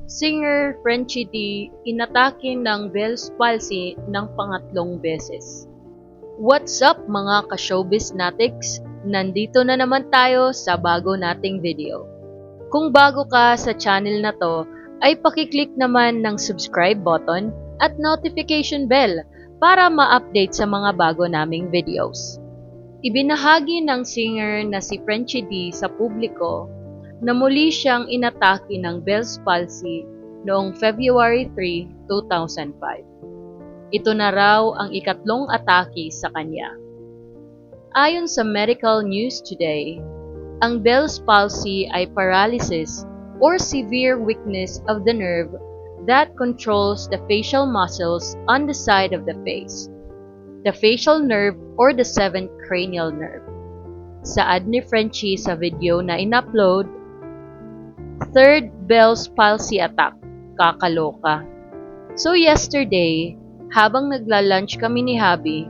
Singer Frenchie D inatake ng Bell's palsy ng pangatlong beses. What's up mga ka-showbiz natics? Nandito na naman tayo sa bago nating video. Kung bago ka sa channel na to, ay pakiclick naman ng subscribe button at notification bell para ma-update sa mga bago naming videos. Ibinahagi ng singer na si Frenchie D sa publiko na muli siyang inatake ng Bell's palsy noong February 3, 2005. Ito na raw ang ikatlong atake sa kanya. Ayon sa Medical News Today, ang Bell's palsy ay paralysis or severe weakness of the nerve that controls the facial muscles on the side of the face, the facial nerve or the seventh cranial nerve. Saad ni Frenchie sa video na in-upload, Third Bell's palsy attack, kakaloka. So yesterday, habang nagla-lunch kami ni Habi,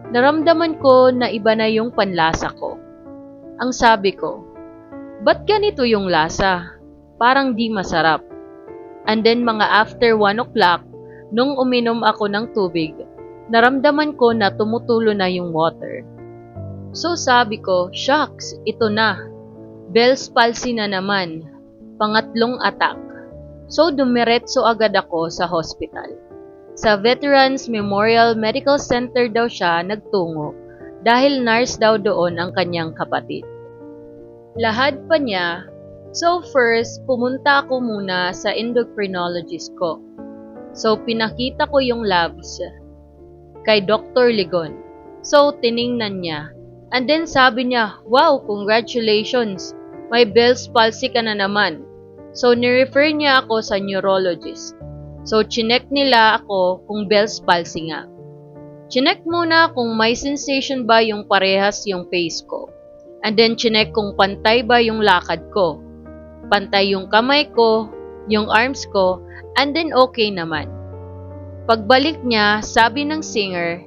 naramdaman ko na iba na yung panlasa ko. Ang sabi ko, ba't ganito yung lasa? Parang di masarap. And then mga after 1 o'clock, nung uminom ako ng tubig, naramdaman ko na tumutulo na yung water. So sabi ko, shucks, ito na. Bell's palsy na naman. Pangatlong attack. So dumiretso agad ako sa hospital. Sa Veterans Memorial Medical Center daw siya nagtungo dahil nurse daw doon ang kanyang kapatid. Lahad pa niya, so first pumunta ako muna sa endocrinologist ko. So pinakita ko yung labs kay Dr. Ligon. So tiningnan niya. And then sabi niya, wow, congratulations, may Bell's palsy ka na naman. So nirefer niya ako sa neurologist. So chinek nila ako kung Bell's palsy nga. Chinek muna kung may sensation ba yung parehas yung face ko. And then chinek kung pantay ba yung lakad ko. Pantay yung kamay ko, yung arms ko, and then okay naman. Pagbalik niya, sabi ng singer,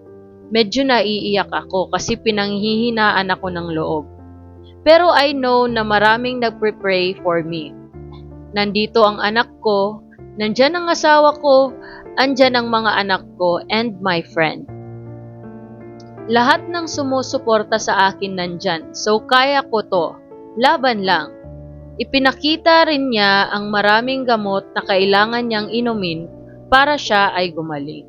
medyo naiiyak ako kasi pinanghihinaan ako ng loob. Pero I know na maraming nagpre-pray for me. Nandito ang anak ko, nandyan ang asawa ko, andyan ang mga anak ko, and my friend. Lahat ng sumusuporta sa akin nandyan, so kaya ko to. Laban lang. Ipinakita rin niya ang maraming gamot na kailangan niyang inumin para siya ay gumaling.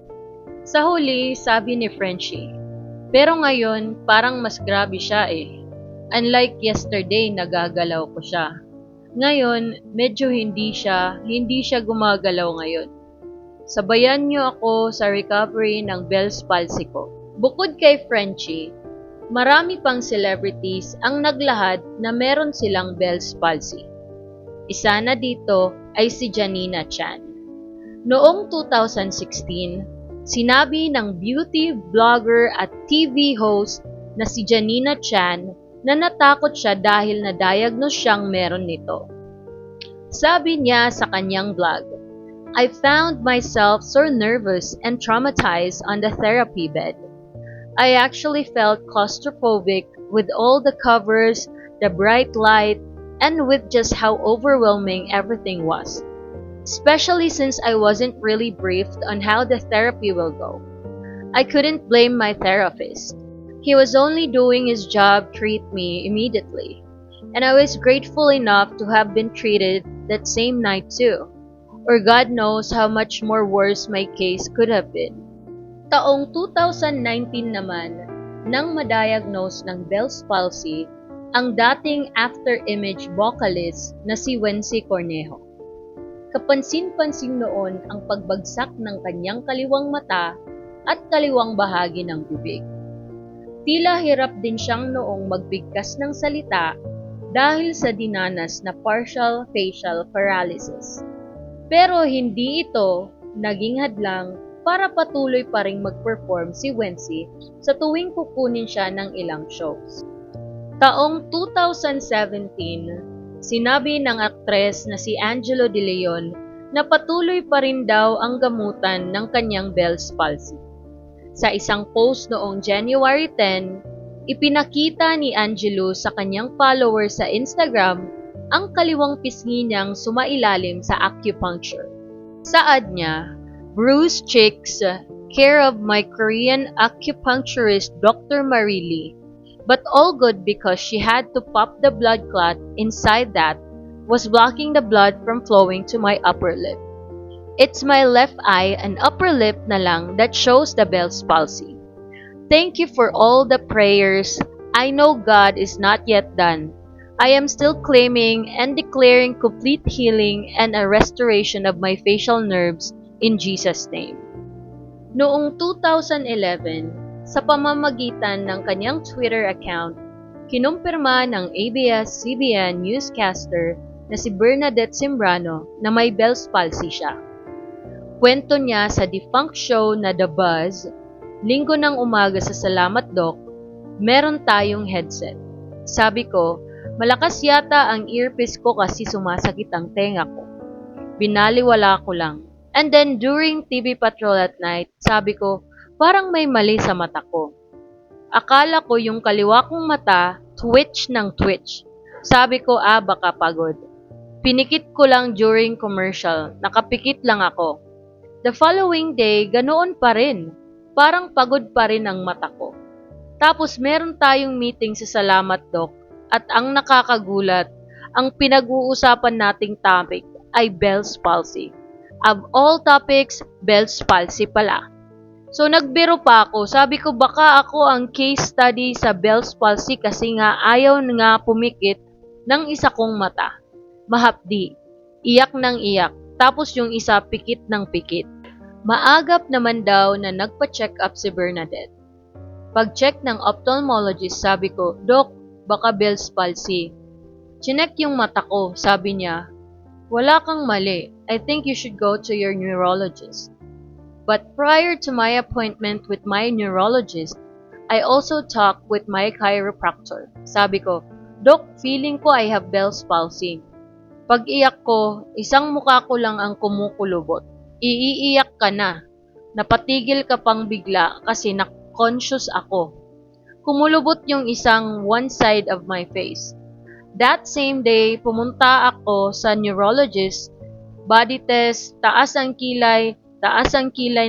Sa huli, sabi ni Frenchie, pero ngayon parang mas grabe siya eh. Unlike yesterday, nagagalaw ko siya. Ngayon, medyo hindi siya gumagalaw ngayon. Sabayan niyo ako sa recovery ng Bell's palsy ko. Bukod kay Frenchie, marami pang celebrities ang naglahad na meron silang Bell's palsy. Isa na dito ay si Janina Chan. Noong 2016, sinabi ng beauty vlogger at TV host na si Janina Chan na natakot siya dahil na-diagnose siyang meron nito. Sabi niya sa kanyang vlog, I found myself so nervous and traumatized on the therapy bed. I actually felt claustrophobic with all the covers, the bright light, and with just how overwhelming everything was. Especially since I wasn't really briefed on how the therapy will go. I couldn't blame my therapist. He was only doing his job to treat me immediately, and I was grateful enough to have been treated that same night too, or God knows how much more worse my case could have been. Taong 2019 naman, nang ma-diagnose ng Bell's palsy, ang dating After Image vocalist na si Wency Cornejo. Kapansin-pansin noon ang pagbagsak ng kanyang kaliwang mata at kaliwang bahagi ng bibig. Tila hirap din siyang noong magbigkas ng salita dahil sa dinanas na partial facial paralysis. Pero hindi ito naging hadlang para patuloy pa ring mag-perform si Wency sa tuwing kukunin siya ng ilang shows. Taong 2017, sinabi ng aktres na si Angelo De Leon na patuloy pa rin daw ang gamutan ng kanyang Bell's palsy. Sa isang post noong January 10, ipinakita ni Angelo sa kanyang followers sa Instagram ang kaliwang pisngi niyang sumailalim sa acupuncture. Saad niya, bruised cheeks, care of my Korean acupuncturist Dr. Marili, but all good because she had to pop the blood clot inside that was blocking the blood from flowing to my upper lip. It's my left eye and upper lip na lang that shows the Bell's palsy. Thank you for all the prayers. I know God is not yet done. I am still claiming and declaring complete healing and a restoration of my facial nerves in Jesus' name. Noong 2011, sa pamamagitan ng kanyang Twitter account, kinumpirma ng ABS-CBN newscaster na si Bernadette Simbrano na may Bell's palsy siya. Kwento niya sa defunct show na The Buzz, Linggo ng umaga sa Salamat Doc, meron tayong headset. Sabi ko, malakas yata ang earpiece ko kasi sumasakit ang tenga ko. Binaliwala ko lang. And then during TV Patrol at night, sabi ko, parang may mali sa mata ko. Akala ko yung kaliwa kong mata, twitch ng twitch. Sabi ko, baka pagod. Pinikit ko lang during commercial, nakapikit lang ako. The following day, ganoon pa rin. Parang pagod pa rin ang mata ko. Tapos meron tayong meeting sa Salamat Doc at ang nakakagulat, ang pinag-uusapan nating topic ay Bell's palsy. Of all topics, Bell's palsy pala. So nagbiro pa ako, sabi ko baka ako ang case study sa Bell's palsy kasi nga ayaw nga pumikit ng isa kong mata. Mahapdi, iyak ng iyak, tapos yung isa pikit ng pikit. Maagap naman daw na nagpa-check up si Bernadette. Pag-check ng ophthalmologist, sabi ko, Doc, baka Bell's palsy. Chinek yung mata ko, sabi niya, wala kang mali. I think you should go to your neurologist. But prior to my appointment with my neurologist, I also talked with my chiropractor. Sabi ko, Doc, feeling ko I have Bell's palsy. Pag iyak ko, isang mukha ko lang ang kumukulubot. Iiiyak ka na. Napatigil ka pang bigla kasi na-conscious ako. Kumulubot yung isang one side of my face. That same day, pumunta ako sa neurologist, body test, taas ang kilay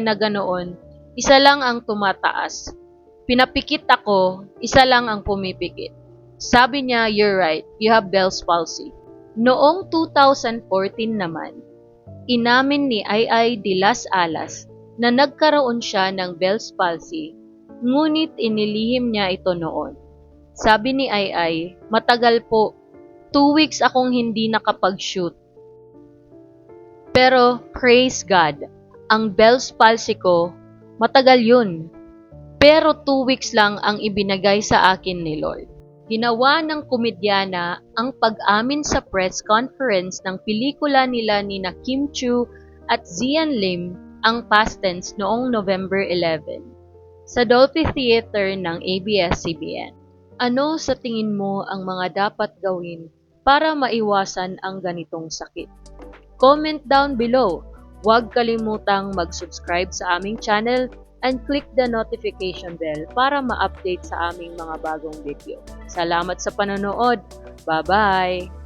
na ganoon, isa lang ang tumataas. Pinapikit ako, isa lang ang pumipikit. Sabi niya, you're right, you have Bell's palsy. Noong 2014 naman, inamin ni Ai de las Alas na nagkaroon siya ng Bell's palsy, ngunit inilihim niya ito noon. Sabi ni Ai, matagal po, 2 weeks akong hindi nakapag-shoot. Pero praise God, ang Bell's palsy ko, matagal yun. Pero 2 weeks lang ang ibinagay sa akin ni Lord. Ginawa ng komedyana ang pag-amin sa press conference ng pelikula nila ni Kim Chiu at Zian Lim, ang Past Tense, noong November 11 sa Dolphy Theater ng ABS-CBN. Ano sa tingin mo ang mga dapat gawin para maiwasan ang ganitong sakit? Comment down below. Huwag kalimutang mag-subscribe sa aming channel and click the notification bell para ma-update sa aming mga bagong video. Salamat sa panonood. Bye-bye!